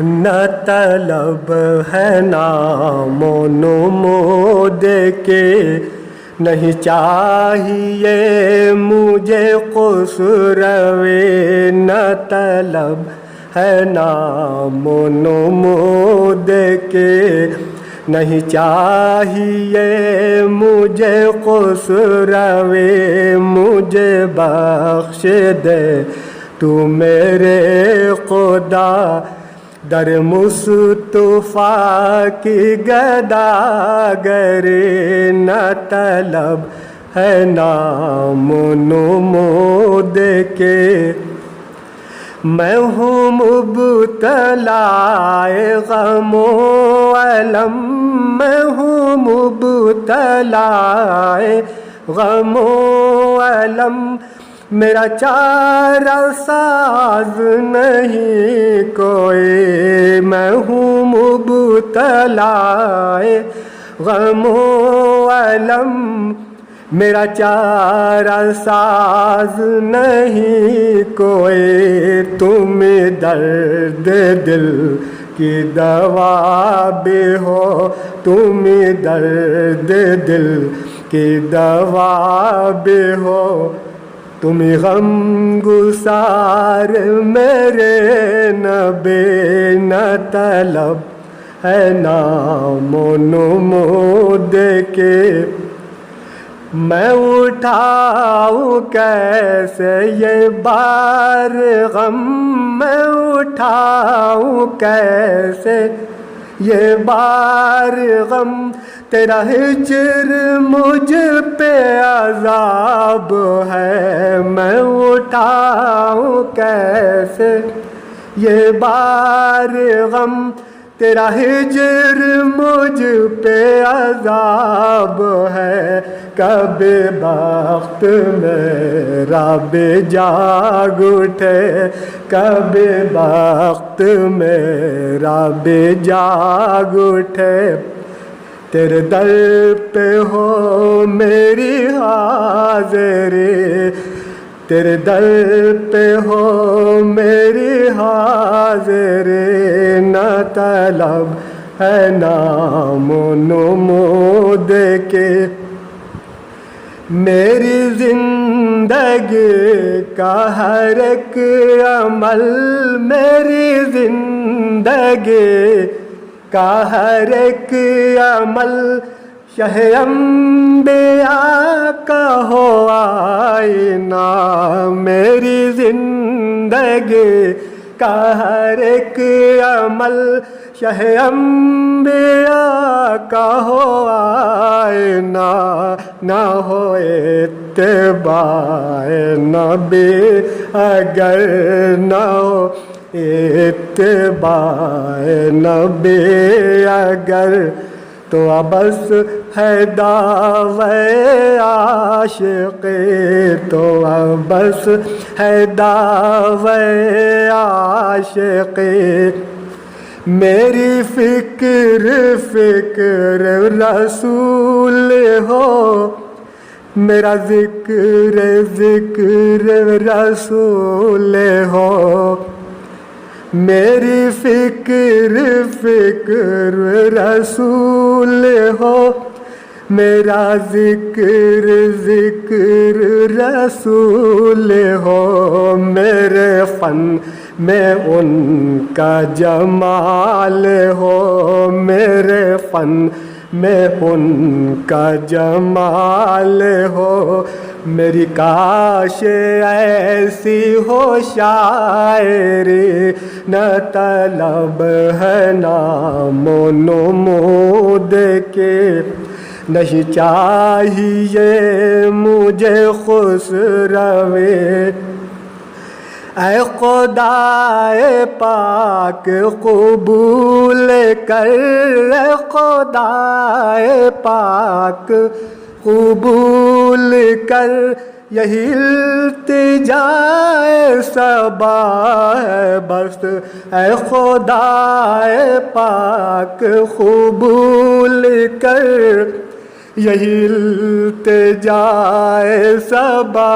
نہ طلب ہے نام و نمود کے، نہیں چاہیے مجھے خسروے، نہ طلب ہے نام و نمود کے، نہیں چاہیے مجھے خسروے، مجھے بخش دے تو میرے خدا، در مصطفیٰ کی گداگری، نہ طلب ہے نام و نمود کے، میں ہوں مبتلا غم و الم، میں ہوں مبتلا غم و الم، میرا چارہ ساز نہیں کوئی، میں ہوں مبتلا غم و الم، میرا چارہ ساز نہیں کوئی، تم درد دل کی دوا بھی ہو، تم درد دل کی دوا بھی ہو، تم غم گسار میرے نبی، نہ طلب ہے نام و نمود کے، میں اٹھاؤں کیسے یہ بار غم، میں اٹھاؤں کیسے یہ بار غم، تیرا ہجر مجھ پہ عذاب ہے، میں اٹھاؤں کیسے یہ بار غم، تیرا ہجر مجھ پہ عذاب ہے، کب بخت میرا بے جاگ اٹھے، کب بخت میرا بے جاگ اٹھے، تیرے در پہ ہو میری حاضری، تیرے در پہ ہو میری حاضری، نہ طلب ہے نام و نمود کے، میری زندگی کا ہر ایک عمل، میری زندگی کا ہر ایک عمل، شہ انبیاء کا ہو آئینہ، میری زندگی کا ہر ایک عمل، شہ انبیاء کا ہو آئینہ، نہ ہو اتباع نبی اگر نہ ہو اتباع نبی اگر، تو بس ہے دعوی عاشقی، تو بس ہے دعوی عاشقی، میری فکر فکر رسول ہو، میرا ذکر ذکر رسول ہو، میری فکر فکر رسول ہو، میرا ذکر ذکر رسول ہو، میرے فن میں ان کا جمال ہو، میرے فن میں ان کا جمال ہو، میری کاش ایسی ہو شاعری، نہ طلب ہے نام و نمود کے، نہیں چاہیے مجھے خسروے، اے خدائے پاک قبول کر، اے خدائے پاک قبول کر، یہی التجا صبا ہے بس، اے خدائے پاک قبول کر، یہی التجائے صبا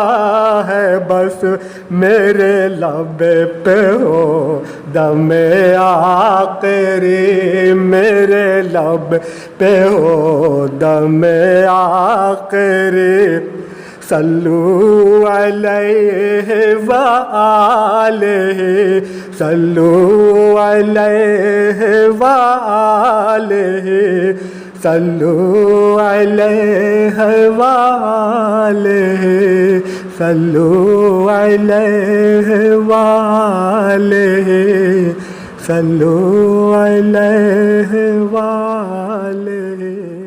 ہے بس میرے لب پہ ہو دم آخری، میرے لب پہ ہو دم آخری، صلو علیہ وآلہ، صلو علیہ وآلہ، صلو علیہ وآلہ، صلو علیہ وآلہ، صلو علیہ وآلہ۔